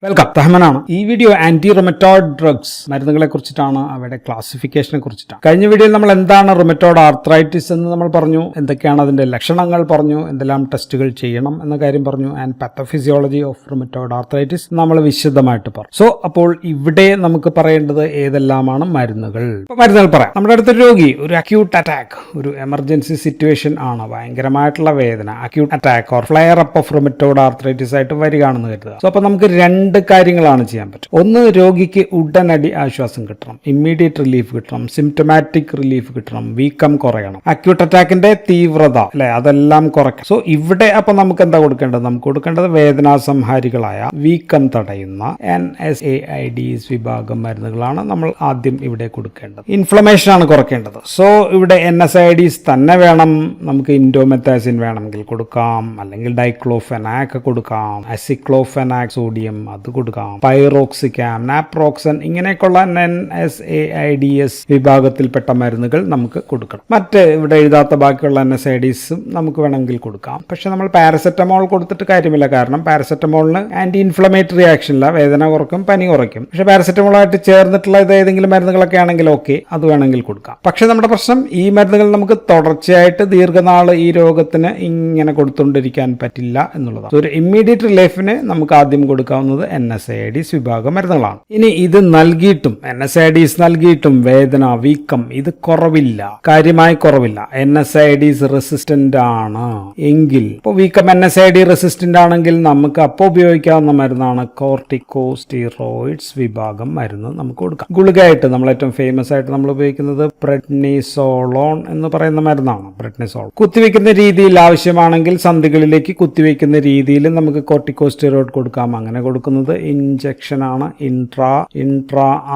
Welcome, തഹമനാണ്. ഈ video anti rheumatoid drugs മരുന്നുകളെ കുറിച്ചിട്ടാണ്, അവയുടെ ക്ലാസിഫിക്കേഷനെ കുറിച്ചിട്ടാണ്. കഴിഞ്ഞ വീഡിയോയിൽ നമ്മൾ എന്താണ് റൊമറ്റോയിഡ് ആർത്രൈറ്റിസ് എന്ന് നമ്മൾ പറഞ്ഞു, എന്തൊക്കെയാണ് അതിന്റെ ലക്ഷണങ്ങൾ പറഞ്ഞു, എന്തെല്ലാം ടെസ്റ്റുകൾ ചെയ്യണം എന്ന കാര്യം പറഞ്ഞു, and pathophysiology of rheumatoid arthritis നമ്മൾ വിശദമായിട്ട് പറഞ്ഞു. സോ അപ്പോൾ ഇവിടെ നമുക്ക് പറയേണ്ടത് ഏതെല്ലാമാണ് മരുന്നുകൾ. ഇപ്പോൾ മരുന്നുകൾ പറയാം. നമ്മുടെ അടുത്തൊരു രോഗി ഒരു അക്യൂട്ട് അറ്റാക്ക്, ഒരു എമർജൻസി സിറ്റുവേഷൻ ആണ്, ഭയങ്കരമായിട്ടുള്ള വേദന, acute attack or flare up of rheumatoid arthritis ആയിട്ട് വരികയാണെന്ന് കരുതുക. സോ അപ്പോൾ നമുക്ക് രണ്ട് കാര്യങ്ങളാണ് ചെയ്യാൻ പറ്റും. ഒന്ന്, രോഗിക്ക് ഉടനടി ആശ്വാസം കിട്ടണം, ഇമ്മീഡിയറ്റ് റിലീഫ് കിട്ടണം, സിംറ്റമാറ്റിക് റിലീഫ് കിട്ടണം, വീക്കം കുറയണം, അക്യൂട്ട് അറ്റാക്കിന്റെ തീവ്രത അല്ലെ അതെല്ലാം കുറയ്ക്കണം. സോ ഇവിടെ അപ്പൊ നമുക്ക് എന്താ കൊടുക്കേണ്ടത്? നമുക്ക് കൊടുക്കേണ്ടത് വേദനാസംഹാരികളായ വീക്കം തടയുന്ന NSAIDs വിഭാഗം മരുന്നുകളാണ് നമ്മൾ ആദ്യം ഇവിടെ കൊടുക്കേണ്ടത്. ഇൻഫ്ലമേഷൻ ആണ് കുറയ്ക്കേണ്ടത്. സോ ഇവിടെ NSAIDs തന്നെ വേണം. നമുക്ക് ഇൻഡോമെത്താസിൻ വേണമെങ്കിൽ കൊടുക്കാം, അല്ലെങ്കിൽ ഡൈക്ലോഫെനാക് കൊടുക്കാം, അസിക്ലോഫെനാക് സോഡിയം അത് കൊടുക്കാം, പൈറോക്സിക്കാം, നാപ്രോക്സൻ, ഇങ്ങനെയൊക്കെയുള്ള NSAIDs വിഭാഗത്തിൽപ്പെട്ട മരുന്നുകൾ നമുക്ക് കൊടുക്കണം. മറ്റ് ഇവിടെ എഴുതാത്ത ബാക്കിയുള്ള NSAIDs നമുക്ക് വേണമെങ്കിൽ കൊടുക്കാം. പക്ഷെ നമ്മൾ പാരസെറ്റമോൾ കൊടുത്തിട്ട് കാര്യമില്ല. കാരണം പാരസെറ്റമോളിന് ആന്റി ഇൻഫ്ലമേറ്ററി ആക്ഷൻ ഇല്ല, വേദന കുറയ്ക്കും, പനി കുറയ്ക്കും. പക്ഷെ പാരസെറ്റമോളായിട്ട് ചേർന്നിട്ടുള്ള ഏതെങ്കിലും മരുന്നുകളൊക്കെ ആണെങ്കിൽ ഓക്കെ, അത് വേണമെങ്കിൽ കൊടുക്കാം. പക്ഷെ നമ്മുടെ പ്രശ്നം, ഈ മരുന്നുകൾ നമുക്ക് തുടർച്ചയായിട്ട് ദീർഘനാൾ ഈ രോഗത്തിന് ഇങ്ങനെ കൊടുത്തുകൊണ്ടിരിക്കാൻ പറ്റില്ല എന്നുള്ളതാണ്. ഒരു ഇമ്മീഡിയറ്റ് റിലീഫിന് നമുക്ക് ആദ്യം കൊടുക്കാവുന്നത് NSAIDs വിഭാഗം മരുന്നുകളാണ്. ഇനി ഇത് നൽകിയിട്ടും, NSAIDs നൽകിയിട്ടും വേദന, വീക്കം ഇത് കുറവില്ല, കാര്യമായി കുറവില്ല, NSAIDs റെസിസ്റ്റന്റ് ആണ് എങ്കിൽ, ഇപ്പോൾ വീക്കം NSAID റെസിസ്റ്റന്റ് ആണെങ്കിൽ നമുക്ക് അപ്പോൾ ഉപയോഗിക്കാവുന്ന മരുന്നാണ് കോർട്ടിക്കോസ്റ്റീറോയിഡ്സ് വിഭാഗം മരുന്ന് നമുക്ക് കൊടുക്കാം. ഗുളികയായിട്ട് നമ്മൾ ഏറ്റവും ഫേമസ് ആയിട്ട് നമ്മൾ ഉപയോഗിക്കുന്നത് പ്രെഡ്നിസോളോൺ എന്ന് പറയുന്ന മരുന്നാണ്. പ്രെഡ്നിസോൾ കുത്തിവെക്കുന്ന രീതിയിൽ ആവശ്യമാണെങ്കിൽ സന്ധികളിലേക്ക് കുത്തിവെക്കുന്ന രീതിയിൽ നമുക്ക് കോർട്ടിക്കോസ്റ്റീറോയിഡ് കൊടുക്കാം. അങ്ങനെ കൊടുക്കുന്നത് ഇഞ്ചക്ഷൻ ആണ്, ഇൻട്രാ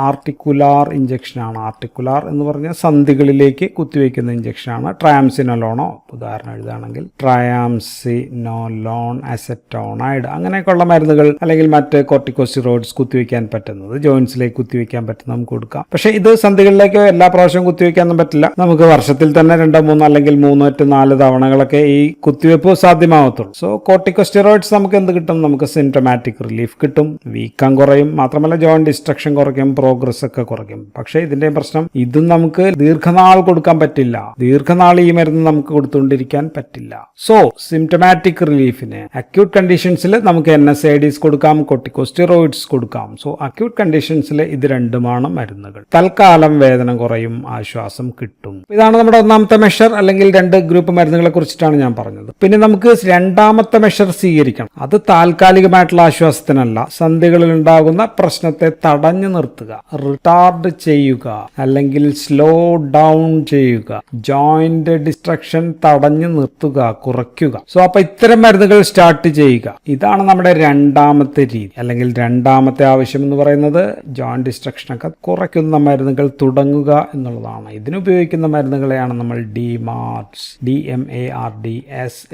ആർട്ടിക്കുലാർ ഇഞ്ചക്ഷൻ ആണ്. ആർട്ടിക്കുലാർ എന്ന് പറഞ്ഞാൽ സന്ധികളിലേക്ക് കുത്തിവെക്കുന്ന ഇഞ്ചക്ഷൻ ആണ്. ട്രയാംസിനോലോണോ ഉദാഹരണം എഴുതുകയാണെങ്കിൽ ട്രയാംസിനോലോൺ, അസെറ്റോണൈഡ്, അങ്ങനെയൊക്കെയുള്ള മരുന്നുകൾ, അല്ലെങ്കിൽ മറ്റ് കോർട്ടിക്കോസ്റ്റീറോയിഡ്സ് കുത്തിവെക്കാൻ പറ്റുന്നത്, ജോയിന്റ്സിലേക്ക് കുത്തിവെക്കാൻ പറ്റുന്നത് നമുക്ക് കൊടുക്കാം. പക്ഷേ ഇത് സന്ധികളിലേക്ക് എല്ലാ പ്രാവശ്യവും കുത്തിവെക്കാനൊന്നും പറ്റില്ല. നമുക്ക് വർഷത്തിൽ തന്നെ 2, 3 അല്ലെങ്കിൽ 3 to 4 തവണകളൊക്കെ ഈ കുത്തിവെപ്പ് സാധ്യമാവത്തുള്ളൂ. സോ കോർട്ടിക്കോസ്റ്റീറോയിഡ്സ് നമുക്ക് എന്ത് കിട്ടും? നമുക്ക് സിംറ്റമാറ്റിക് റിലീഫ് കിട്ടും, വീക്കം കുറയും, മാത്രമല്ല ജോയിന്റ് ഡിസ്ട്രക്ഷൻ കുറയ്ക്കും, പ്രോഗ്രസ് ഒക്കെ കുറയ്ക്കും. പക്ഷേ ഇതിന്റെ പ്രശ്നം, ഇതും നമുക്ക് ദീർഘനാൾ കൊടുക്കാൻ പറ്റില്ല. ദീർഘനാൾ ഈ മരുന്ന് നമുക്ക് കൊടുത്തുകൊണ്ടിരിക്കാൻ പറ്റില്ല. സോ സിംറ്റമാറ്റിക് റിലീഫിന് അക്യൂട്ട് കണ്ടീഷൻസിൽ നമുക്ക് NSAIDs കൊടുക്കാം, കോർട്ടിക്കോസ്റ്റീറോയിഡ്സ് കൊടുക്കാം. സോ അക്യൂട്ട് കണ്ടീഷൻസിൽ ഇത് രണ്ടുമാണ് മരുന്നുകൾ. തൽക്കാലം വേദന കുറയും, ആശ്വാസം കിട്ടും. ഇതാണ് നമ്മുടെ ഒന്നാമത്തെ മെഷർ, അല്ലെങ്കിൽ 2 ഗ്രൂപ്പ് മരുന്നുകളെ കുറിച്ചിട്ടാണ് ഞാൻ പറഞ്ഞത്. പിന്നെ നമുക്ക് രണ്ടാമത്തെ മെഷർ സ്വീകരിക്കണം. അത് താൽക്കാലികമായിട്ടുള്ള ആശ്വാസത്തിനല്ല, സന്ധികളിൽ ഉണ്ടാകുന്ന പ്രശ്നത്തെ തടഞ്ഞു നിർത്തുക, റിട്ടാർഡ് ചെയ്യുക, അല്ലെങ്കിൽ സ്ലോ ഡൗൺ ചെയ്യുക, ജോയിന്റ് ഡിസ്ട്രക്ഷൻ തടഞ്ഞു നിർത്തുക, കുറയ്ക്കുക. സോ അപ്പൊ ഇത്തരം മരുന്നുകൾ സ്റ്റാർട്ട് ചെയ്യുക. ഇതാണ് നമ്മുടെ രണ്ടാമത്തെ രീതി, അല്ലെങ്കിൽ രണ്ടാമത്തെ ആവശ്യം എന്ന് പറയുന്നത്. ജോയിന്റ് ഡിസ്ട്രക്ഷൻ ഒക്കെ കുറയ്ക്കുന്ന മരുന്നുകൾ തുടങ്ങുക എന്നുള്ളതാണ്. ഇതിനുപയോഗിക്കുന്ന മരുന്നുകളെയാണ് നമ്മൾ DMARDs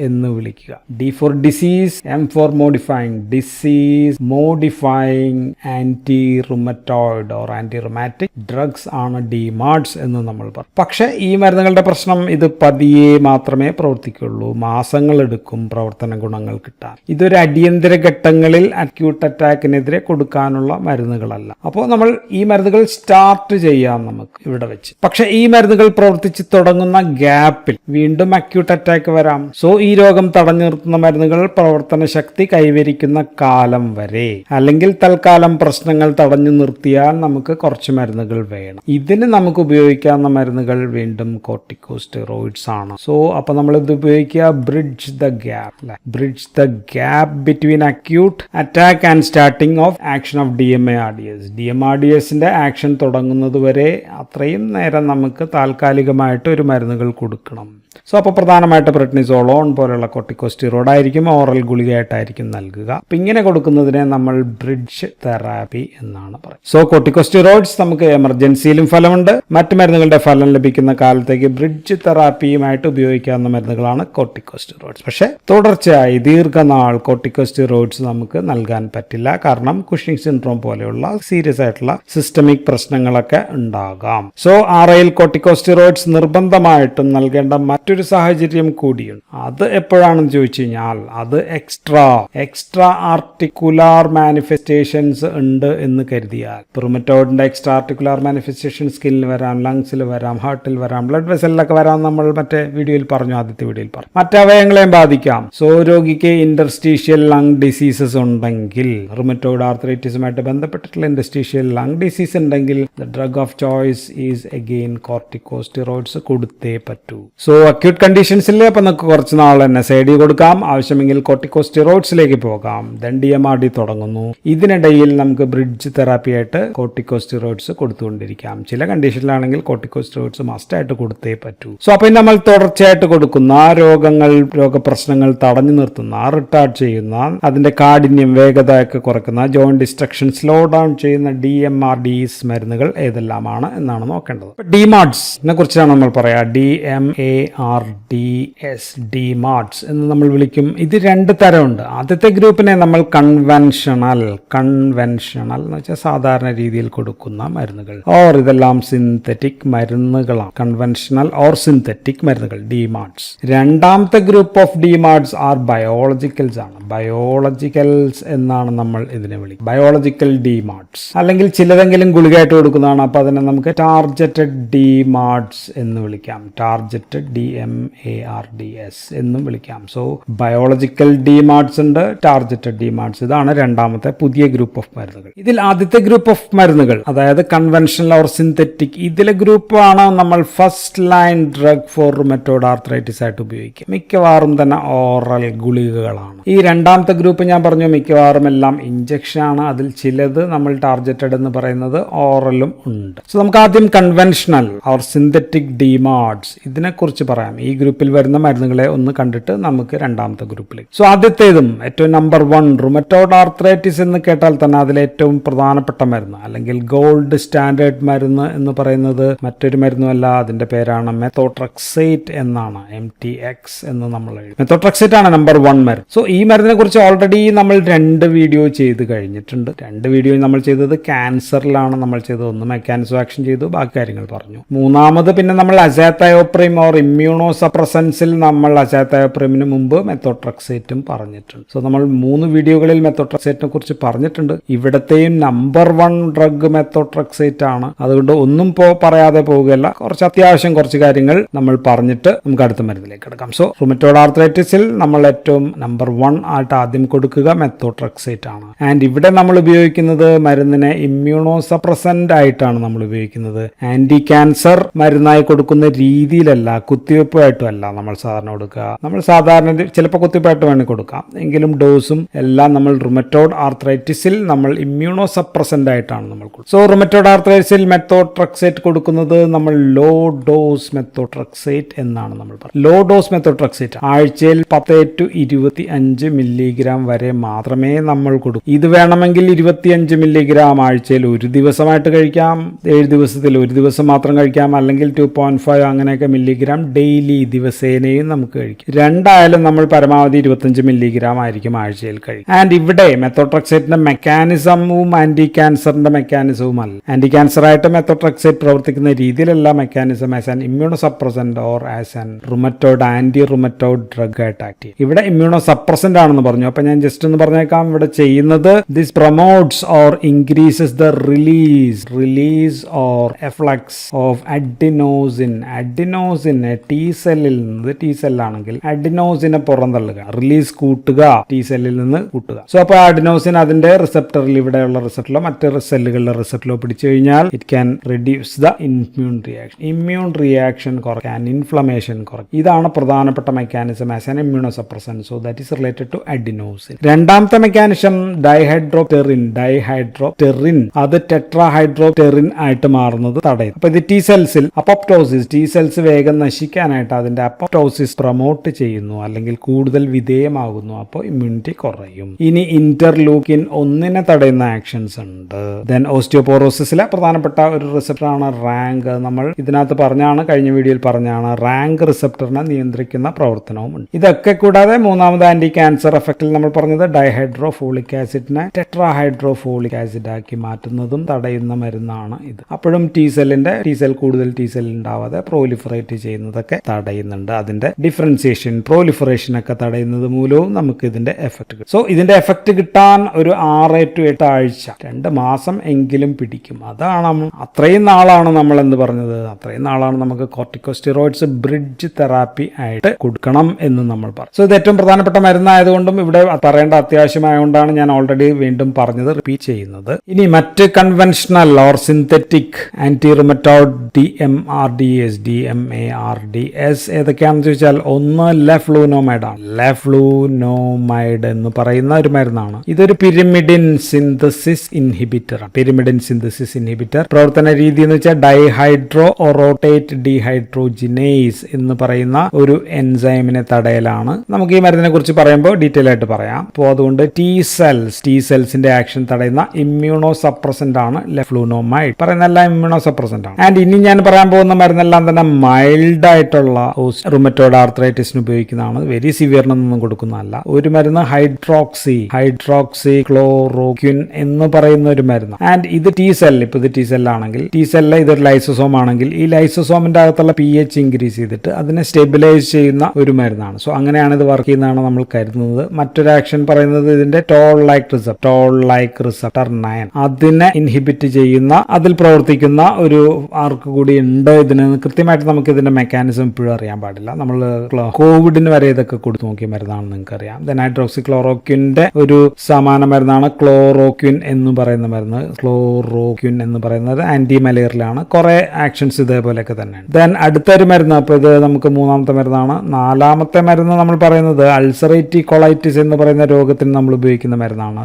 എന്ന് വിളിക്കുക. D for disease, M for modifying, disease modifying anti-rheumatoid or anti-rheumatic drugs ആണ് DMARDs എന്ന് നമ്മൾ പറയും. പക്ഷെ ഈ മരുന്നുകളുടെ പ്രശ്നം, ഇത് പതിയെ മാത്രമേ പ്രവർത്തിക്കുള്ളൂ, മാസങ്ങൾ എടുക്കും പ്രവർത്തന ഗുണങ്ങൾ കിട്ടാൻ. ഇതൊരു അടിയന്തര ഘട്ടങ്ങളിൽ അക്യൂട്ട് അറ്റാക്കിനെതിരെ കൊടുക്കാനുള്ള മരുന്നുകളല്ല. അപ്പോൾ നമ്മൾ ഈ മരുന്നുകൾ സ്റ്റാർട്ട് ചെയ്യാം നമുക്ക് ഇവിടെ വെച്ച്. പക്ഷെ ഈ മരുന്നുകൾ പ്രവർത്തിച്ച് തുടങ്ങുന്ന ഗ്യാപ്പിൽ വീണ്ടും അക്യൂട്ട് അറ്റാക്ക് വരാം. സോ ഈ രോഗം തടഞ്ഞു നിർത്തുന്ന മരുന്നുകൾ പ്രവർത്തന ശക്തി കൈവരിക്കുന്ന കാലം വരെ, അല്ലെങ്കിൽ തൽക്കാലം പ്രശ്നങ്ങൾ തടഞ്ഞു നിർത്തിയാൽ നമുക്ക് കുറച്ച് മരുന്നുകൾ വേണം. ഇതിന് നമുക്ക് ഉപയോഗിക്കാവുന്ന മരുന്നുകൾ വീണ്ടും കോർട്ടിക്കോസ്റ്റീറോയിഡ്സ് ആണ്. സോ അപ്പൊ നമ്മൾ ഇത് ഉപയോഗിക്കുക, bridge the gap between acute attack and starting of action of DMARDs. DMARDsന്റെ ആക്ഷൻ തുടങ്ങുന്നത് വരെ അത്രയും നേരം നമുക്ക് താൽക്കാലികമായിട്ട് ഒരു മരുന്നുകൾ കൊടുക്കണം. സോ അപ്പോൾ പ്രധാനമായിട്ട് പ്രെഡ്നിസോളോൺ പോലെയുള്ള കോർട്ടിക്കോസ്റ്റീറോയിഡ് ആയിരിക്കും, ഓറൽ ഗുളികയായിട്ടായിരിക്കും നൽകുക. അപ്പം ഇങ്ങനെ കൊടുക്കുന്നതിനെ നമ്മൾ ബ്രിഡ്ജ് തെറാപ്പി എന്നാണ് പറയുന്നത്. സോ കോർട്ടിക്കോസ്റ്റീറോയിഡ്സ് നമുക്ക് എമർജൻസിയിലും ഫലമുണ്ട്, മറ്റു മരുന്നുകളുടെ ഫലം ലഭിക്കുന്ന കാലത്തേക്ക് ബ്രിഡ്ജ് തെറാപ്പിയുമായിട്ട് ഉപയോഗിക്കാവുന്ന മരുന്നുകളാണ് കോർട്ടിക്കോസ്റ്റീറോയിഡ്സ്. പക്ഷേ തുടർച്ചയായി ദീർഘനാൾ കോർട്ടിക്കോസ്റ്റീറോയിഡ്സ് നമുക്ക് നൽകാൻ പറ്റില്ല. കാരണം കുഷിംഗ് സിൻഡ്രോം പോലെയുള്ള സീരിയസ് ആയിട്ടുള്ള സിസ്റ്റമിക് പ്രശ്നങ്ങളൊക്കെ ഉണ്ടാകാം. സോ RAയിൽ കോർട്ടിക്കോസ്റ്റീറോയിഡ്സ് നിർബന്ധമായിട്ടും നൽകേണ്ട മറ്റു മറ്റൊരു സാഹചര്യം കൂടിയുണ്ട്. അത് എപ്പോഴാണെന്ന് ചോദിച്ചു കഴിഞ്ഞാൽ അത് എക്സ്ട്രാ ആർട്ടിക്കുലാർ മാനിഫെസ്റ്റേഷൻസ് ഉണ്ട് എന്ന് കരുതിയാൽ. റുമറ്റോയിഡിന്റെ എക്സ്ട്രാ ആർട്ടിക്കുലാർ മാനിഫെസ്റ്റേഷൻ സ്കിന്നിൽ വരാം, ലങ്സിൽ വരാം, ഹാർട്ടിൽ വരാം, ബ്ലഡ് വെസലിലൊക്കെ വരാം. നമ്മൾ മറ്റേ വീഡിയോയിൽ പറഞ്ഞു, ആദ്യത്തെ വീഡിയോയിൽ പറഞ്ഞു. മറ്റവയങ്ങളെയും ബാധിക്കാം. സോ രോഗിക്ക് ഇന്റർസ്റ്റീഷ്യൽ ലങ് ഡിസീസസ് ഉണ്ടെങ്കിൽ, റുമറ്റോയിഡ് ആർത്രൈറ്റിസുമായിട്ട് ബന്ധപ്പെട്ടിട്ടുള്ള ഇന്റർസ്റ്റീഷ്യൽ ലങ് ഡിസീസ് ഉണ്ടെങ്കിൽ the drug of choice is again corticosteroids കൊടുത്തേ പറ്റൂ. സോ അക്യൂട്ട് കണ്ടീഷൻസിൽ അപ്പൊ നമുക്ക് കുറച്ച് നാൾ NSAID കൊടുക്കാം, ആവശ്യമെങ്കിൽ കോർട്ടിക്കോസ്റ്റെറോയിഡ്സിലേക്ക് പോകാം. ദെൻ DMRD തുടങ്ങുന്നു. ഇതിനിടയിൽ നമുക്ക് ബ്രിഡ്ജ് തെറാപ്പി ആയിട്ട് കോർട്ടിക്കോസ്റ്റെറോയിഡ്സ് കൊടുത്തുകൊണ്ടിരിക്കാം. ചില കണ്ടീഷനിലാണെങ്കിൽ കോർട്ടിക്കോസ്റ്റെറോയിഡ്സ് മസ്റ്റ് ആയിട്ട് കൊടുത്തേ പറ്റൂ. സോ അപ്പൊ നമ്മൾ തുടർച്ചയായിട്ട് കൊടുക്കുന്ന രോഗപ്രശ്നങ്ങൾ തടഞ്ഞു നിർത്തുന്ന, റിട്ടാർഡ് ചെയ്യുന്ന, അതിന്റെ കാഠിന്യം വേഗതയൊക്കെ കുറയ്ക്കുന്ന, ജോയിന്റ് ഡിസ്ട്രക്ഷൻ സ്ലോ ഡൗൺ ചെയ്യുന്ന DMRDs മരുന്നുകൾ ഏതെല്ലാമാണ് എന്നാണ് നോക്കേണ്ടത്. DMARDസിനെ കുറിച്ചാണ് നമ്മൾ പറയാ. DMARDs എന്ന് നമ്മൾ വിളിക്കും. ഇത് രണ്ട് തരമുണ്ട്. ആദ്യത്തെ ഗ്രൂപ്പിനെ നമ്മൾ കൺവെൻഷണൽ എന്ന് വെച്ചാൽ സാധാരണ രീതിയിൽ കൊടുക്കുന്ന മരുന്നുകൾ, ഓർ ഇതെല്ലാം സിന്തറ്റിക് മരുന്നുകളാണ്. കൺവെൻഷണൽ ഓർ സിന്തറ്റിക് മരുന്നുകൾ DMARDs. രണ്ടാമത്തെ group of DMARDs are biologicals ആണ്. ബയോളജിക്കൽസ് എന്നാണ് നമ്മൾ ഇതിനെ വിളിക്കുക. ബയോളജിക്കൽ DMARDs അല്ലെങ്കിൽ ചിലതെങ്കിലും ഗുളികയായിട്ട് കൊടുക്കുന്നതാണ്. അപ്പൊ അതിനെ നമുക്ക് ടാർജറ്റഡ് DMARDs എന്ന് വിളിക്കാം. ടാർജറ്റഡ് DMARDs എന്നും വിളിക്കാം. സോ ബയോളജിക്കൽ DMARDs ഉണ്ട്, ടാർജറ്റഡ് DMARDs. ഇതാണ് രണ്ടാമത്തെ പുതിയ ഗ്രൂപ്പ് ഓഫ് മരുന്നുകൾ. ഇതിൽ ആദ്യത്തെ ഗ്രൂപ്പ് ഓഫ് മരുന്നുകൾ, അതായത് കൺവെൻഷണൽ ഓർ സിന്തറ്റിക്, ഇതിലെ ഗ്രൂപ്പാണ് നമ്മൾ first line drug for rheumatoid arthritis ആയിട്ട് ഉപയോഗിക്കുക. മിക്കവാറും തന്നെ ഓറൽ ഗുളികകളാണ്. ഈ രണ്ടാമത്തെ ഗ്രൂപ്പ് ഞാൻ പറഞ്ഞു മിക്കവാറും എല്ലാം ഇഞ്ചക്ഷൻ ആണ്. അതിൽ ചിലത് നമ്മൾ ടാർജറ്റഡ് എന്ന് പറയുന്നത് ഓറലും ഉണ്ട്. സോ നമുക്ക് ആദ്യം കൺവെൻഷണൽ ഓർ സിന്തറ്റിക് DMARDs ഇതിനെക്കുറിച്ച് പറയാം. ഈ ഗ്രൂപ്പിൽ വരുന്ന മരുന്നുകളെ ഒന്ന് കണ്ടിട്ട് നമുക്ക് രണ്ടാമത്തെ ഗ്രൂപ്പിലേക്ക്. സോ ആദ്യത്തേതും ഏറ്റവും നമ്പർ 1 റുമറ്റോയിഡ് ആർത്രൈറ്റിസ് എന്ന് കേട്ടാൽ തന്നെ അതിലെ ഏറ്റവും പ്രധാനപ്പെട്ട മരുന്ന് അല്ലെങ്കിൽ ഗോൾഡ് സ്റ്റാൻഡേർഡ് മരുന്ന് എന്ന് പറയുന്നത് മറ്റൊരു മരുന്നുമല്ല, അതിന്റെ പേരാണ് മെത്തോട്രക്സേറ്റ് എന്നാണ്. MTX എന്ന് നമ്മൾ എഴുതും. മെത്തോട്രക്സേറ്റ് ആണ് നമ്പർ 1 മരുന്ന്. സോ ഈ മരുന്നിനെ കുറിച്ച് ഓൾറെഡി നമ്മൾ 2 വീഡിയോ ചെയ്ത് കഴിഞ്ഞിട്ടുണ്ട്. 2 വീഡിയോ നമ്മൾ ചെയ്തത് ക്യാൻസറിലാണ് നമ്മൾ ചെയ്തത്. ഒന്ന് മെക്കാനിസം ആക്ഷൻ ചെയ്തു, ബാക്കി കാര്യങ്ങൾ പറഞ്ഞു. മൂന്നാമത് പിന്നെ നമ്മൾ അസാത്തയോപ്രിം ഓർ ഇമ്മ്യൂണോ സപ്രസൻസിൽ നമ്മൾ അസാത്തയോപ്രിമിന് മുമ്പ് മെത്തോട്രക്സേറ്റും പറഞ്ഞിട്ടുണ്ട്. സോ നമ്മൾ 3 വീഡിയോകളിൽ മെത്തോട്രക്സേറ്റിനെ കുറിച്ച് പറഞ്ഞിട്ടുണ്ട്. ഇവിടത്തെയും നമ്പർ 1 ഡ്രഗ് മെത്തോട്രക്സേറ്റ് ആണ്. അതുകൊണ്ട് ഒന്നും പറയാതെ പോവുകയല്ല, കുറച്ച് അത്യാവശ്യം കുറച്ച് കാര്യങ്ങൾ നമ്മൾ പറഞ്ഞിട്ട് നമുക്ക് അടുത്ത മരുന്നിലേക്ക് കിടക്കാം. സോ റുമറ്റോയിഡ് ആർത്രൈറ്റിസിൽ നമ്മൾ ഏറ്റവും നമ്പർ 1 ആയിട്ട് ആദ്യം കൊടുക്കുക മെത്തോട്രക്സേറ്റ് ആണ്. ആൻഡ് ഇവിടെ നമ്മൾ ഉപയോഗിക്കുന്നത് മരുന്നിനെ ഇമ്മ്യൂണോ സപ്രസന്റ് ആയിട്ടാണ് നമ്മൾ ഉപയോഗിക്കുന്നത്. ആന്റി ക്യാൻസർ മരുന്നായി കൊടുക്കുന്ന രീതിയിലല്ല, കുത്തിവെപ്പായിട്ടും അല്ല നമ്മൾ സാധാരണ കൊടുക്കുക. നമ്മൾ സാധാരണ ചിലപ്പോൾ കുത്തിവെപ്പായിട്ട് വേണമെങ്കിൽ കൊടുക്കാം, എങ്കിലും ഡോസും എല്ലാം നമ്മൾ റുമറ്റോയിഡ് ആർത്രൈറ്റിസിൽ നമ്മൾ ഇമ്മ്യൂണോ സപ്രസന്റ് ആയിട്ടാണ് നമ്മൾ കൊടുക്കുക. സോ റുമറ്റോയിഡ് ആർത്രൈറ്റിസിൽ മെത്തോട്രക്സേറ്റ് കൊടുക്കുന്നത് നമ്മൾ ലോ ഡോസ് മെത്തോട്രക്സേറ്റ് എന്നാണ് നമ്മൾ പറയുന്നത്. ലോ ഡോസ് മെത്തോട്രക്സേറ്റ് ആഴ്ചയിൽ 10 to 25 മില്ലിഗ്രാം വരെ മാത്രമേ നമ്മൾ കൊടുക്കൂ. ഇത് വേണമെങ്കിൽ 25 മില്ലിഗ്രാം ആഴ്ചയിൽ ഒരു ദിവസമായിട്ട് കഴിക്കാം, 7 ദിവസത്തിൽ ഒരു ദിവസം മാത്രം കഴിക്കാം, അല്ലെങ്കിൽ 2.5 അങ്ങനെയൊക്കെ മില്ലിഗ്രാം ഡെയിലി ദിവസേനയും നമുക്ക് കഴിക്കാം. രണ്ടായാലും നമ്മൾ പരമാവധി 25 മില്ലിഗ്രാം ആയിരിക്കും ആഴ്ചയിൽ കഴിക്കും. ആൻഡ് ഇവിടെ മെത്തോട്രക്സേറ്റിന്റെ മെക്കാനിസവും ആന്റി ക്യാൻസറിന്റെ മെക്കാനിസവും അല്ല. ആന്റി ക്യാൻസർ ആയിട്ട് മെത്തോട്രക്സേറ്റ് പ്രവർത്തിക്കുന്ന രീതിയിലല്ല mechanism as an immunosuppressant or as an rheumatoid anti rheumatoid drug ആയിട്ട് ആക്ട് ചെയ്യും. ഇവിടെ ഇമ്മ്യൂണോ സപ്രസന്റ് ആണെന്ന് പറഞ്ഞു. അപ്പൊ ഞാൻ ജസ്റ്റ് ഒന്ന് പറഞ്ഞേക്കാം, ഇവിടെ ചെയ്യുന്നത് this promotes or increases the release or efflux of adenosine. T സെല്ലിൽ നിന്ന്, ടി സെല്ലാണെങ്കിൽ അഡിനോസിനെ പുറന്തള്ളുക, റിലീസ് കൂട്ടുക, ടി സെല്ലിൽ നിന്ന് കൂട്ടുക. സോ അപ്പോൾ അഡിനോസിൻ അതിന്റെ റിസപ്റ്ററിൽ, ഇവിടെയുള്ള റിസപ്റ്ററിലോ മറ്റ് സെല്ലുകളിലെ റിസപ്റ്ററിലോ പിടിച്ചു കഴിഞ്ഞാൽ it can reduce the immune reaction കുറയ്ക്കാൻ, ഇൻഫ്ലമേഷൻ കുറയ്ക്കും. ഇതാണ് പ്രധാനപ്പെട്ട mechanism as an immunosuppressant. So that is related to adenosine. രണ്ടാമത്തെ മെക്കാനിസം ഡൈഹൈഡ്രോടെറിൻ അത് ടെട്രാഹൈഡ്രോടെറിൻ ആയിട്ട് മാറുന്നത് തടയും. അപ്പൊ ഇത് ടി സെൽസിൽ അപ്പോപ്റ്റോസിസ്, ടി സെൽസ് വേഗം നശിക്കാനായിട്ട് അതിന്റെ അപ്പോപ്റ്റോസിസ് പ്രൊമോട്ട് ചെയ്യുന്നു അല്ലെങ്കിൽ കൂടുതൽ വിധേയമാകുന്നു. അപ്പോൾ ഇമ്മ്യൂണിറ്റി കുറയും. ഇനി ഇന്റർലൂക്കിൻ 1 തടയുന്ന ആക്ഷൻസ് ഉണ്ട്. ദെൻ ഓസ്റ്റിയോപോറോസിസിലെ പ്രധാനപ്പെട്ട ഒരു റിസപ്റ്ററാണ് റാങ്ക്. നമ്മൾ ഇതിനകത്ത് പറഞ്ഞാണ്, കഴിഞ്ഞ വീഡിയോയിൽ പറഞ്ഞാണ്, റാങ്ക് റിസപ്റ്ററിനെ നിയന്ത്രിക്കുന്ന പ്രവർത്തനവും ഉണ്ട്. ഇതൊക്കെ കൂടാതെ മൂന്നാമത് ആന്റി ക്യാൻസർ എഫക്റ്റിൽ നമ്മൾ പറഞ്ഞത് ഡൈഹൈഡ്രോഫോളിക് ആസിഡിനെ ടെട്രാഹൈഡ്രോഫോളിക് ആസിഡ് ആക്കി മാറ്റുന്നതും തടയുന്ന മരുന്നാണ് ഇത്. അപ്പോഴും ടി സെൽ കൂടുതൽ ടി സെൽ ഉണ്ടാവാതെ പ്രോലിഫറേറ്റ് ചെയ്യുന്നതൊക്കെ തടയുന്നുണ്ട്. അതിന്റെ ഡിഫറൻസിയേഷൻ, പ്രോലിഫറേഷൻ ഒക്കെ തടയുന്നത് മൂലവും നമുക്ക് ഇതിന്റെ എഫക്ട് കിട്ടും. സോ ഇതിന്റെ എഫക്ട് കിട്ടാൻ ഒരു 6 to 8 ആഴ്ച, 2 മാസം എങ്കിലും പിടിക്കും. അതാണ് അത്രയും നാളാണ് നമ്മൾ എന്ത് പറഞ്ഞത്, അത്രയും നാളാണ് നമുക്ക് കോർട്ടിക്കോസ്റ്റീറോയിഡ്സ് ബ്രിഡ്ജ് തെറാപ്പി ആയിട്ട് കൊടുക്കണം എന്ന് നമ്മൾ പറഞ്ഞു. സോ ഇത് ഏറ്റവും പ്രധാനപ്പെട്ട മരുന്നായതുകൊണ്ടും ഇവിടെ പറയേണ്ട അത്യാവശ്യമായതുകൊണ്ടാണ് ഞാൻ ഓൾറെഡി വീണ്ടും പറഞ്ഞത്, റിപ്പീറ്റ് ചെയ്യുന്നത്. ഇനി മറ്റ് conventional or synthetic anti rheumatoid DMARDS ഏതൊക്കെയാണെന്ന് ചോദിച്ചാൽ, ഒന്ന് ലെഫ്ലൂനോമൈഡ് ആണ്. ലെഫ്ലൂനോമൈഡ് എന്ന് പറയുന്ന ഒരു മരുന്നാണ്. ഇതൊരു പിരിമിഡിൻ സിന്തസിസ് ഇൻഹിബിറ്റർ ആണ്. പിരിമിഡിൻ സിന്തസിസ് ഇൻഹിബിറ്റർ പ്രവർത്തന രീതി എന്ന് വെച്ചാൽ ഡൈഹൈഡ്രോ ഒറോട്ടേറ്റ് ഡീഹൈഡ്രോജിനേസ് എന്ന് പറയുന്ന ഒരു എൻസൈമിനെ തടയലാണ്. നമുക്ക് ഈ മരുന്നിനെ കുറിച്ച് പറയുമ്പോൾ ഡീറ്റെയിൽ ആയിട്ട് പറയാം. അപ്പോൾ അതുകൊണ്ട് ടി സെൽസിന്റെ ആക്ഷൻ തടയുന്ന ഇമ്മ്യൂണോ സപ്രസന്റ് ആണ് ലെഫ്ലൂനോമൈഡ്. പറയുന്ന എല്ലാം ഇമ്മ്യൂണോ സപ്രസന്റ് ആണ്. ആൻഡ് ഇനി ഞാൻ പറയാൻ പോകുന്ന മരുന്നെല്ലാം തന്നെ മൈൽഡ് ആയിട്ടുള്ള റുമറ്റോയ്ഡ് ആർത്രൈറ്റിസിന് ഉപയോഗിക്കുന്നതാണ്. വെരി സിവിയറിനൊന്നും കൊടുക്കുന്നതല്ല. ഒരു മരുന്ന് ഹൈഡ്രോക്സി ക്ലോറോക്വിൻ എന്ന് പറയുന്ന ഒരു മരുന്ന്. ആൻഡ് ഇത് ടി സെൽ, ഇപ്പൊ ഇത് ടി സെല്ലാണെങ്കിൽ, ടി സെല്ലിൽ ഇതൊരു ലൈസോസോം ആണെങ്കിൽ ഈ ലൈസോസോമിന്റെ അകത്തുള്ള pH ഇൻക്രീസ് ചെയ്തിട്ട് അതിനെ സ്റ്റെബിലൈസ് ചെയ്യുന്ന ഒരു മരുന്നാണ്. സോ അങ്ങനെയാണ് ഇത് വർക്ക് ചെയ്യുന്നതാണ് നമ്മൾ കരുതുന്നത്. മറ്റൊരു ആക്ഷൻ പറയുന്നത് ഇതിന്റെ ടോൾ ലൈക്ക് റിസപ്റ്റർ 9 അതിനെ ഇൻഹിബിറ്റ് ചെയ്യുന്ന, അതിൽ പ്രവർത്തിക്കുന്ന ഒരു ആർക്ക് കൂടി ഉണ്ട്. ഇതിന് കൃത്യമായിട്ട് നമുക്ക് ഇതിന്റെ മെക്കാനിസം ഇപ്പോഴും അറിയാൻ പാടില്ല. നമ്മൾ കോവിഡിന് വരെ ഇതൊക്കെ കൊടുത്തു നോക്കിയ മരുന്നാണെന്ന് നിങ്ങൾക്കറിയാം. ദെൻ ഹൈഡ്രോക്സിക്ലോറോക്വിന്റെ ഒരു സമാന മരുന്നാണ് ക്ലോറോക്വിൻ എന്ന് പറയുന്ന മരുന്ന്. ക്ലോറോക്വിൻ എന്ന് പറയുന്നത് ആന്റി മലേറിയലാണ്. കുറെ ആക്ഷൻസ് ഇതേപോലെയൊക്കെ തന്നെയാണ്. ദെൻ അടുത്തൊരു മരുന്ന്, അപ്പൊ ഇത് നമുക്ക് 3ാമത്തെ മരുന്നാണ്. 4ാമത്തെ മരുന്ന് നമ്മൾ പറയുന്നത് അൾസറേറ്റീവ് കൊളൈറ്റിസ് എന്ന് പറയുന്ന രോഗത്തിന് നമ്മൾ ഉപയോഗിക്കുന്ന മരുന്നാണ്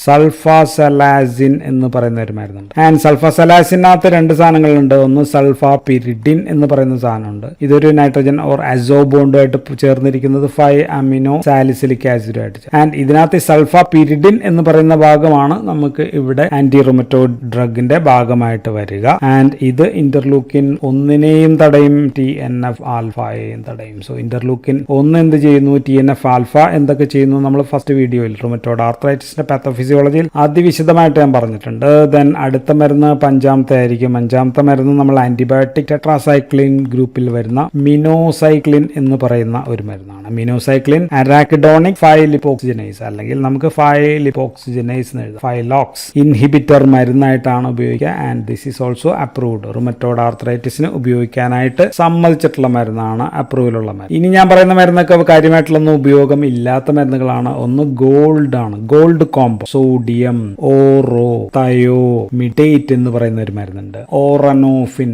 സൾഫാസലാസിൻ എന്ന് പറയുന്ന ഒരു മരുന്നുണ്ട്. ആൻഡ് സൾഫാസലാസിനകത്ത് 2 സാധനങ്ങളുണ്ട്. ഒന്ന് സൾഫാപിരിഡിൻ എന്ന് പറയുന്ന സാധനമുണ്ട്. ഇതൊരു നൈട്രജൻ ഓർ അസോ ബോണ്ടുമായിട്ട് ചേർന്നിരിക്കുന്നത് 5-അമിനോ സാലിസിലിക് ആസിഡുമായിട്ട്. ആൻഡ് ഇതിനകത്ത് സൾഫാപിരിഡിൻ എന്ന് പറയുന്ന ഭാഗമാണ് നമുക്ക് ഇവിടെ ആന്റി റുമറ്റോയ്ഡ് ഡ്രഗിന്റെ ഭാഗമായിട്ട് വരിക. ആൻഡ് ഇത് ഇന്റർലൂക്കിൻ 1 തടയും, TNF ആൽഫയെയും തടയും. സോ ഇന്റർലൂക്കിൻ 1 എന്ത് ചെയ്യുന്നു, TNF ആൽഫ എന്തൊക്കെ ചെയ്യുന്നു നമ്മൾ ഫസ്റ്റ് വീഡിയോയിൽ റുമറ്റോയ്ഡ് ആർത്രൈറ്റിസിന്റെ പാത്തോഫിസിയോളജിയിൽ അതിവിശദമായിട്ട് ഞാൻ പറഞ്ഞിട്ടുണ്ട്. ദെൻ അടുത്ത മരുന്ന് 5ാമത്തെ ആയിരിക്കും. 5ാമത്തെ മരുന്ന് നമ്മൾ ആന്റിബയോട്ടിക് ടെട്രാസൈക്ലിൻ ഗ്രൂപ്പിൽ വരുന്ന മിനോസൈക്ലിൻ എന്ന് പറയുന്ന ഒരു മരുന്നാണ്. മിനോസൈക്ലിൻ അറാക്കിഡോണിക് 5-ലിപ്പോക്സിജനേസ് അല്ലെങ്കിൽ നമുക്ക് 5-ലിപ്പോക്സിജനേസ് എന്ന് എഴുതാം. 5-ലോക്സ് ഇൻഹിബിറ്റർ മരുന്നായിട്ടാണ് ഉപയോഗിക്കുക. And this is also approved. Rheumatoid ആർത്രൈറ്റിസിന് ഉപയോഗിക്കാനായിട്ട് സമ്മതിച്ചിട്ടുള്ള മരുന്നാണ്, അപ്രൂവലുള്ള മരുന്ന്. ഇനി ഞാൻ പറയുന്ന മരുന്നൊക്കെ കാര്യമായിട്ടുള്ളൊന്നും ഉപയോഗം ഇല്ലാത്ത മരുന്നുകളാണ്. ഒന്ന് ഗോൾഡ് ആണ്. ഗോൾഡ് കോംബോ, സോഡിയം ഓറോ തയോമിഡേറ്റ് എന്ന് പറയുന്ന ഒരു മരുന്നുണ്ട്. ഓറനോഫിൻ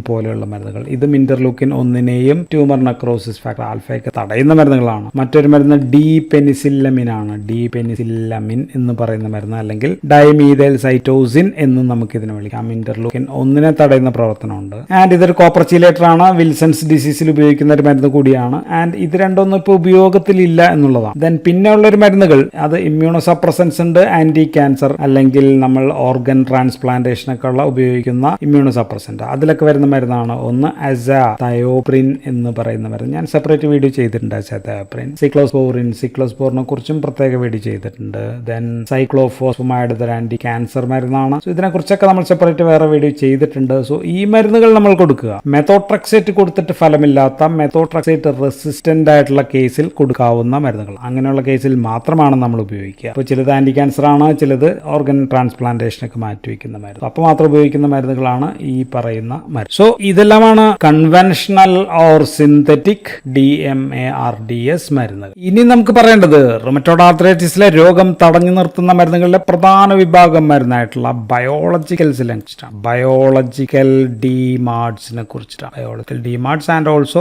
പോലെയുള്ള മരുന്നുകൾ. ഇതും ഇന്റർലൂക്കിൻ 1 ട്യൂമർ നെക്രോസിസ് ഫാക്ടർ ആൽഫയൊക്കെ തടയുന്ന മരുന്നുകളാണ്. മറ്റൊരു മരുന്ന് ഡി-പെനിസില്ലമിൻ ആണ്. ഡി-പെനിസില്ലമിൻ എന്ന് പറയുന്ന മരുന്ന് അല്ലെങ്കിൽ ഡൈമീഥൈൽ സൈറ്റോസിൻ എന്നും നമുക്ക് ഇതിനെ വിളിക്കാം. ഇന്റർലൂക്കിൻ 1 തടയുന്ന പ്രവർത്തനമുണ്ട്. ആൻഡ് ഇതൊരു കോപ്പർ ചീലേറ്റർ ആണ്. വിൽസൺസ് ഡിസീസിൽ ഉപയോഗിക്കുന്ന ഒരു മരുന്ന് കൂടിയാണ്. ആൻഡ് ഇത് രണ്ടൊന്നും ഇപ്പോൾ ഉപയോഗത്തിലില്ല എന്നുള്ളതാണ്. ദെൻ പിന്നെ ഉള്ളൊരു മരുന്നുകൾ, അത് ഇമ്മ്യൂണോ സപ്രസൻസ് ഉണ്ട്, ആന്റി ക്യാൻസർ അല്ലെങ്കിൽ നമ്മൾ ഓർഗൻ ട്രാൻസ്പ്ലാന്റേഷൻ ഒക്കെ ഉള്ള ഉപയോഗിക്കുന്ന ഇമ്മ്യൂണോ സപ്രസന്റ്. അതിലൊക്കെ വരുന്ന മരുന്നാണ് ഒന്ന് അസാതയോപ്രിൻ എന്ന് പറയുന്ന മരുന്ന്. ഞാൻ സെപ്പറേറ്റ് വീഡിയോ ചെയ്തിട്ടുണ്ട്. അസാതയോപ്രിൻ, സിക്ലോസ്പോറിനെ കുറിച്ചും പ്രത്യേക വീഡിയോ ചെയ്തിട്ടുണ്ട്. ദെൻ സൈക്ലോഫോസ്ഫമൈഡ് ഒരു ആന്റി ക്യാൻസർ മരുന്നാണ്. സോ ഇതിനെ കുറിച്ചൊക്കെ നമ്മൾ സെപ്പറേറ്റ് വേറെ വീഡിയോ ചെയ്തിട്ടുണ്ട്. സോ ഈ മരുന്നുകൾ നമ്മൾ കൊടുക്കുക. മെത്തോട്രക്സേറ്റ് കൊടുത്തിട്ട് ഫലമില്ലാത്ത, മെത്തോട്രക്സേറ്റ് റെസിസ്റ്റന്റ് ആയിട്ടുള്ള കേസിൽ കൊടുക്കാവുന്ന മരുന്നുകൾ, അങ്ങനെയുള്ള കേസിൽ മാത്രമാണ് നമ്മൾ ഉപയോഗിക്കുക. അപ്പോൾ ചിലത് ആന്റി ക്യാൻസർ ആണ്, ചിലത് ഓർഗൻ ട്രാൻസ്പ്ലാന്റേഷനൊക്കെ മാറ്റിവെക്കുന്ന മരുന്ന്. അപ്പോൾ മാത്രം ഉപയോഗിക്കുന്ന മരുന്നുകളാണ് ഈ പറയുന്ന മരുന്ന്. സോ ഇതെല്ലാമാണ് കൺവെൻഷണൽ ഓർ സിന്തറ്റിക് DMARDS മരുന്നുകൾ. ഇനി നമുക്ക് പറയേണ്ടത് റുമറ്റോയ്ഡ് ആർത്രൈറ്റിസിലെ രോഗം തടഞ്ഞു നിർത്തുന്ന മരുന്നുകളിലെ പ്രധാന വിഭാഗം മരുന്നായിട്ടുള്ള ബയോളജിക്കൽസിനെ കുറിച്ചിട്ടാണ്. ബയോളജിക്കൽ ഡിമാർഡ്സിനെ കുറിച്ചിട്ടാണ്. Biological DMARDs and also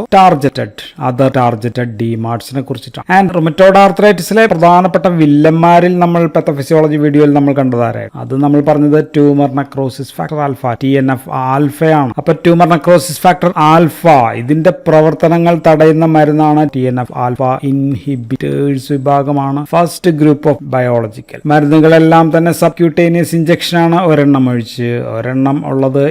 other targeted ഡിമാർഡ്സിനെ കുറിച്ചിട്ടാണ്. ആൻഡ് റുമറ്റോയ്ഡ് ആർത്രൈറ്റിസിലെ പ്രധാനപ്പെട്ട വില്ലന്മാരിൽ നമ്മൾ പാത്തോഫിസിയോളജി വീഡിയോയിൽ നമ്മൾ കണ്ടതാരായിരുന്നു. അത് നമ്മൾ പറഞ്ഞത് tumour necrosis factor alpha, TNF ആൽഫയാണ്. അപ്പൊ ട്യൂമർ നെക്രോസിസ് ഫാക്ടർ ആൽഫ ഇതിന്റെ പ്രവർത്തനങ്ങൾ തടയുന്ന മരുന്നാണ് TNF ആൽഫ ഇൻഹിബിറ്റേഴ്സ് വിഭാഗമാണ്. ഫസ്റ്റ് ഗ്രൂപ്പ് ഓഫ് ബയോളജിക്കൽ മരുന്നുകളെല്ലാം തന്നെ സബ്ക്യൂട്ടേനിയസ് ഇഞ്ചക്ഷൻ ആണ്. ഒരെണ്ണം ഉള്ളത്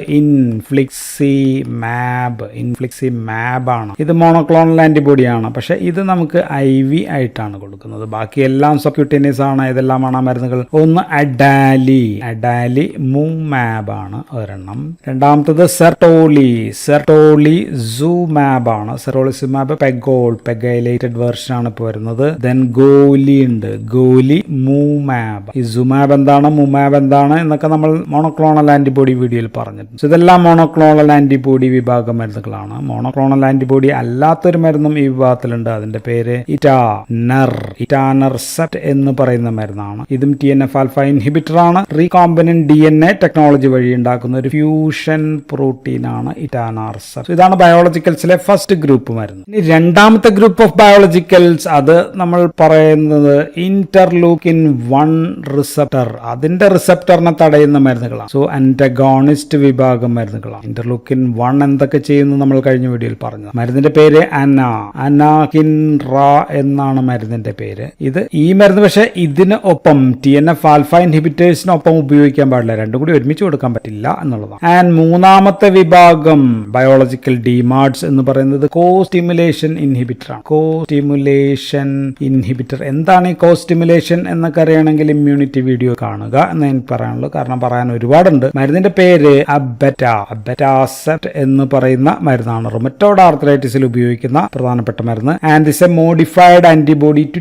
ഇൻഫ്ലിക്സിമാബ് ആണ്. ഇത് മോണോക്ലോണൽ ആന്റിബോഡിയാണ്. പക്ഷെ ഇത് നമുക്ക് IV ആയിട്ടാണ് കൊടുക്കുന്നത്. ബാക്കി എല്ലാം സബ്ക്യൂട്ടേനിയസ് ആണ്. ഇതെല്ലാമാണ് ആ മരുന്നുകൾ. ഒന്ന് അഡാലിമുമാബ് ആണ് ഒരെണ്ണം. രണ്ടാമത്തത് സെർട്ടോലിസാബ് സെറോളിസുമാബ് ആണ്. സെറോളിസുമാബ് പെഗൈലേറ്റഡ് വെർഷൻ ആണ് ഇപ്പോൾ വരുന്നത്. ദെൻ ഗോലി ഉണ്ട്, മൂമാബ്. ഈ സുമാബ് എന്താണ്, മുമാബ് എന്താണ് എന്നൊക്കെ നമ്മൾ മോണോക്ലോണൽ ആന്റിബോഡി വീഡിയോയിൽ പറഞ്ഞിട്ടുണ്ട്. ഇതെല്ലാം മോണോക്ലോണൽ ആന്റിബോഡി വിഭാഗം മരുന്നുകളാണ്. മോണോക്ലോണൽ ആന്റിബോഡി അല്ലാത്തൊരു മരുന്നും ഈ വിഭാഗത്തിലുണ്ട്. അതിന്റെ പേര് ഇറ്റാനർസെപ്റ്റ് എന്ന് പറയുന്ന മരുന്നാണ്. ഇതും TNF ആൽഫ ഇൻഹിബിറ്റർ ആണ്. റീകോംബിനന്റ് DNA ടെക്നോളജി വഴി ഉണ്ടാക്കുന്ന ഒരു ഫ്യൂഷൻ പ്രോട്ടീൻ ആണ് ഇറ്റാനർസെപ്റ്റ്. ഇതാണ് ബയോളജിക്കൽസിലെ ഫസ്റ്റ് ഗ്രൂപ്പ് മരുന്ന്. ഇനി രണ്ടാമത്തെ ഗ്രൂപ്പ് ഓഫ് ബയോളജിക്കൽസ്, അത് നമ്മൾ പറയുന്നത് ഇന്റർലൂക്കിൻ 1 റിസപ്റ്റർ, അതിന്റെ റിസപ്റ്ററിനെ തടയുന്ന മരുന്നുകളാണ്. സോ ആന്റഗോണിസ്റ്റ് വിഭാഗം മരുന്നുകളാണ്. ഇന്റർലൂക്കിൻ 1 എന്തൊക്കെ ചെയ്യുന്നു നമ്മൾ കഴിഞ്ഞ വീഡിയോയിൽ പറഞ്ഞത്. മരുന്നിന്റെ പേര് അനാകിൻറ എന്നാണ് മരുന്നിന്റെ പേര്. ഈ മരുന്ന് പക്ഷേ ഇതിന് ഒപ്പം TNF ആൽഫ ഇൻഹിബിറ്റേഴ്സിനൊപ്പം ഉപയോഗിക്കാൻ പാടില്ല, രണ്ടും കൂടി ഒരുമിച്ച് കൊടുക്കാൻ പറ്റില്ല എന്നുള്ളതാണ്. ആൻഡ് മൂന്നാമത്തെ വിഭാഗം ബയോളജിക്കൽ ഡിമാർഡ്സ് എന്ന് പറയുന്നത് കോസ്റ്റിമുലേഷൻ ഇൻഹിബിറ്റർ ആണ്. കോസ്റ്റിമുലേഷൻ ഇൻഹിബിറ്റർ എന്താണ് ഈ കോസ്റ്റിമുലേഷൻ എന്നൊക്കെ അറിയണമെങ്കിൽ ഇമ്മ്യൂണിറ്റി വീഡിയോ കാണുക എന്ന് എനിക്ക് പറയാനുള്ളൂ. കാരണം പറയാൻ ഒരുപാടുണ്ട്. മരുന്നിന്റെ പേര് അബറ്റാസെപ്റ്റ് എന്ന് പറയുന്ന മരുന്നാണ്. റുമറ്റോയ്ഡ് ആർത്രൈറ്റിസിൽ ഉപയോഗിക്കുന്ന പ്രധാനപ്പെട്ട മരുന്ന്. And is a modified antibody to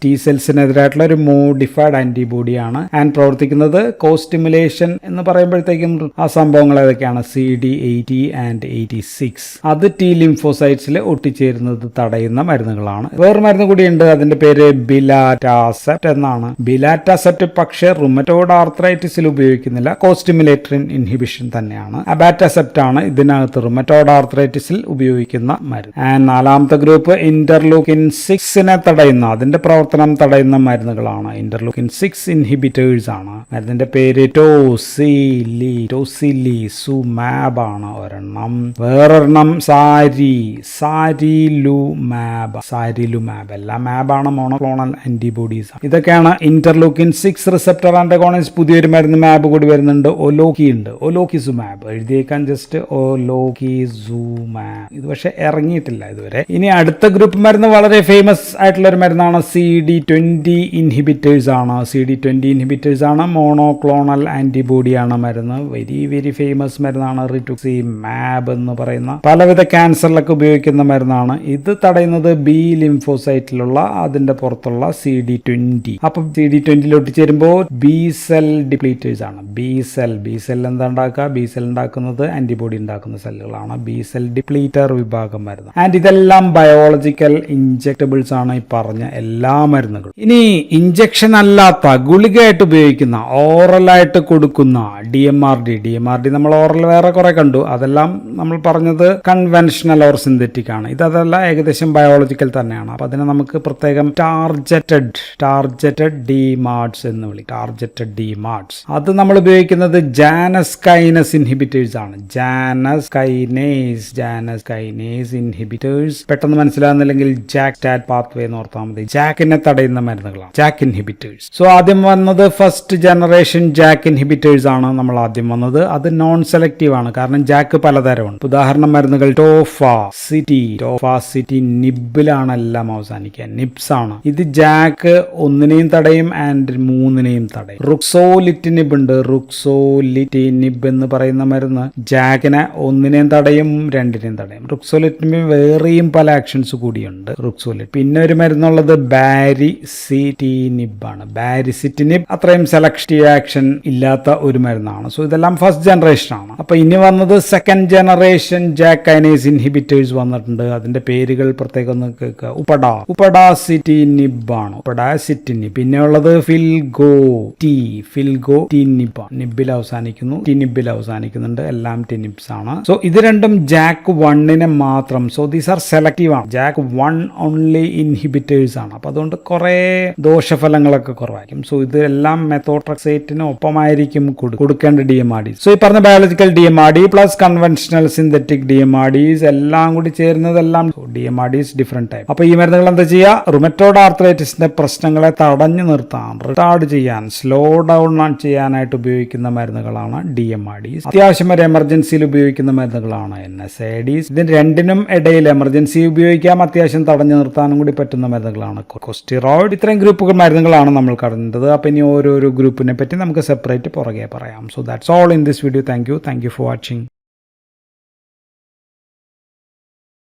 T സെൽസിനെതിരായിട്ടുള്ള ഒരു മോഡിഫൈഡ് ആന്റിബോഡിയാണ്. ആൻഡ് പ്രവർത്തിക്കുന്നത് കോസ്റ്റിമുലേഷൻ എന്ന് പറയുമ്പോഴത്തേക്കും ആ സംഭവങ്ങൾ ഏതൊക്കെയാണ്, CD80 ആൻഡ് 86. അത് T ലിംഫോസൈറ്റ്സിൽ ഒട്ടിച്ചേരുന്നത് തടയുന്ന മരുന്നുകളാണ്. വേറെ മരുന്ന് കൂടിയുണ്ട്, അതിന്റെ പേര് ബിലാറ്റാസെപ്റ്റ് എന്നാണ്. ബിലാറ്റാസെപ്റ്റ് പക്ഷേ റുമറ്റോയ്ഡ് ആർത്രൈറ്റിസിൽ ഉപയോഗിക്കുന്നില്ല, കോസ്റ്റിമുലേറ്ററിൻ ഇൻഹിബിഷൻ തന്നെയാണ്. അബാറ്റാസെപ്റ്റ് ആണ് ഇതിനകത്ത് റുമറ്റോയ്ഡ് ആർത്രൈറ്റിസിൽ ഉപയോഗിക്കുന്ന മരുന്ന്. ആൻഡ് നാലാമത്തെ ഗ്രൂപ്പ് ഇന്റർലൂക്കിൻ 6നെ തടയുന്ന, അതിന്റെ പ്രവർത്തനം തടയുന്ന മരുന്നുകളാണ്. ഇന്റർലൂക്കിൻ 6 ഇൻഹിബിറ്റേഴ്സ് ആണ്. മരുന്നിന്റെ പേര് ടോസിലിസുമാബ് ആണ് ഒരെണ്ണം. വേറൊരെണ്ണം സാരിലുമാബ്. എല്ലാ മാബാണ് മോണോക്ലോണൽ ആന്റിബോഡീസ്. ഇതൊക്കെയാണ് ഇന്റർലൂക്കിൻ 6 റിസപ്റ്റർ ആന്റഗോണിസ്റ്റ്. പുതിയൊരു മരുന്ന് മാബ് കൂടി വരുന്നുണ്ട്, ഒലോക്കിസുമാബ്. എഴുതിയേക്കാൻ ജസ്റ്റ് ഒലോക്കിസുമാബ്. ഇത് പക്ഷെ ഇറങ്ങിയിട്ടില്ല ഇതുവരെ. ഇനി അടുത്ത ഗ്രൂപ്പ് മരുന്ന് വളരെ ഫേമസ് ആയിട്ടുള്ള ഒരു മരുന്നാണ് CD20 ഇൻഹിബിറ്റേഴ്സ് ആണ്. CD20 ഇൻഹിബിറ്റേഴ്സ് ആണ്, മോണോക്ലോണൽ ആന്റിബോഡിയാണ് മരുന്ന്. വെരി ഫേമസ് മരുന്നാണ്. റിറ്റുക്സിമാബ് എന്ന് പറയുന്ന പലവിധ ക്യാൻസറിലൊക്കെ ഉപയോഗിക്കുന്ന മരുന്നാണ്. ഇത് തടയുന്നത് B ലിംഫോസൈറ്റിലുള്ള അതിന്റെ പുറത്തുള്ള CD20. അപ്പം CD20 ഒട്ടിച്ചേരുമ്പോൾ B സെൽ ഡിപ്ലീറ്റേഴ്സ് ആണ്. B സെൽ എന്താ ഉണ്ടാക്കുക, B സെൽ ഉണ്ടാക്കുന്നത് ആന്റിബോഡി ഉണ്ടാക്കുന്ന സെല്ലുകളാണ്. B സെൽ ഡിപ്ലീറ്റർ വിഭാഗം മരുന്ന്. ആൻഡ് ഇതെല്ലാം ബയോളജിക്കൽ ഇൻജെക്ടബിൾസ് ആണ്, ഈ പറഞ്ഞ എല്ലാ മരുന്നുകളും. ഇനി ഇഞ്ചക്ഷൻ അല്ലാത്ത ഗുളികയായിട്ട് ഉപയോഗിക്കുന്ന, ഓറലായിട്ട് കൊടുക്കുന്ന DMRD നമ്മൾ ഓറൽ വേറെ കുറെ കണ്ടു. അതെല്ലാം നമ്മൾ പറഞ്ഞത് കൺവെൻഷണൽ ഓർ സിന്തറ്റിക് ആണ്. ഇതല്ല, ഏകദേശം ബയോളജിക്കൽ തന്നെയാണ്. അപ്പൊ അതിനെ നമുക്ക് പ്രത്യേകം ടാർജറ്റഡ് ഡിമാർഡ്സ് എന്ന് വിളിക്കും. ടാർജറ്റഡ് ഡിമാർഡ്സ് അത് നമ്മൾ ഉപയോഗിക്കുന്നത് ജാനസ് കൈനസ് ഇൻഹിബിറ്റേഴ്സ് ആണ്. Janus kinase inhibitors. പെട്ടെന്ന് മനസ്സിലാകുന്നില്ലെങ്കിൽ ജാക്ക് പാത്വേ എന്ന് ഓർത്താൽ മതി. ജാക്കിനെ തടയുന്ന മരുന്നുകളാണ് ജാക്ക് ഇൻഹിബിറ്റേഴ്സ്. സോ ആദ്യം വന്നത് ഫസ്റ്റ് ജനറേഷൻ ജാക്ക് ഇൻഹിബിറ്റേഴ്സ് ആണ് നമ്മൾ ആദ്യം വന്നത്. അത് നോൺ സെലക്റ്റീവ് ആണ്, കാരണം ജാക്ക് പലതരമുണ്ട്. ഉദാഹരണം മരുന്നുകൾ ടോഫാസിറ്റി നിബിലാണ് എല്ലാം അവസാനിക്കുക, നിബ്സ് ആണ്. ഇത് ജാക്ക് 1നെയും തടയും ആൻഡ് 3നെയും തടയും. റുക്സോലിറ്റിനിബ് ഉണ്ട്. റുക്സോലിറ്റിനിബ് എന്ന് പറയുന്ന മരുന്ന് ജാക്കിനെ 1നെയും തടയും 2നെയും തടയും. റുക്സോലിറ്റിനിബ് വേറെയും പല ആക്ഷൻസ് കൂടിയുണ്ട് റുക്സോലിറ്റ്. പിന്നെ ഒരു മരുന്നുള്ളത് ബാരിസിറ്റിനിബ് ആണ്. ബാരിസിറ്റിനിബ് അത്രയും സെലക്റ്റീവ് ആക്ഷൻ ഇല്ലാത്ത ഒരു മരുന്നാണ്. സോ ഇതെല്ലാം ഫസ്റ്റ് ജനറേഷൻ ആണ്. അപ്പൊ ഇനി വന്നത് second generation Jack kinase inhibitors വന്നിട്ടുണ്ട്. അതിന്റെ പേരുകൾ പ്രത്യേകം ഒന്ന് കേൾക്കുക. ഉപ്പഡാസിറ്റിനിബ് ആണ്. ഉപ്പഡാസിറ്റിനിബ്. പിന്നെ ഉള്ളത് ഫിൽഗോറ്റിനിബ്. നിബിൽ അവസാനിക്കുന്നു, ടിനിബിൽ അവസാനിക്കുന്നുണ്ട്. എല്ലാം ടിനിബ്സ് ആണ്. സോ ഇത് രണ്ടും ജാക്ക് 1നെ മാത്രം. സോ ദീസ് ആർ സെലക്റ്റീവ് ആണ്. ജാക്ക് 1 ഓൺലി ഇൻഹിബിറ്റേഴ്സ് ആണ്. അപ്പൊ അതുകൊണ്ട് കുറെ ദോഷഫലങ്ങളൊക്കെ കുറവായിരിക്കും. സോ ഇതെല്ലാം മെത്തോട്രക്സേറ്റിന് ഒപ്പമായിരിക്കും കൊടുക്കേണ്ട DMRD. സോ ഈ പറഞ്ഞ biological DMRD plus conventional synthetic DMRDs എല്ലാം കൂടി ചേരുന്നതെല്ലാം DMRDs ഡിഫറെന്റ് ടൈപ്പ്. അപ്പൊ ഈ മരുന്നുകൾ എന്താ ചെയ്യുക, റുമറ്റോയ്ഡ് ആർത്രൈറ്റിസിന്റെ പ്രശ്നങ്ങളെ തടഞ്ഞു നിർത്താൻ, റിട്ടാർഡ് ചെയ്യാൻ, സ്ലോ ഡൗൺ ചെയ്യാനായിട്ട് ഉപയോഗിക്കുന്ന മരുന്നുകളാണ് DMRDs. അത്യാവശ്യം ഒരു എമർജൻസിയിൽ ഉപയോഗിക്കുന്ന മരുന്നുകളാണ് NSAIDs. ഇതിന് രണ്ടിനും ഇടയിൽ എമർജൻസി ഉപയോഗിക്കാം, അത്യാവശ്യം തടഞ്ഞു നിർത്താനും കൂടി പറ്റുന്ന മരുന്നുകളാണ് കോർട്ടിക്കോസ്റ്റീറോയിഡ്. ഇത്രയും ഗ്രൂപ്പുകൾ മരുന്നുകളാണ് നമ്മൾ കണ്ടത്. അപ്പൊ ഇനി ഓരോരോ ഗ്രൂപ്പിനെ പറ്റി നമുക്ക് സെപ്പറേറ്റ് പുറകെ പറയാം. So that's all in this video. Thank you for watching.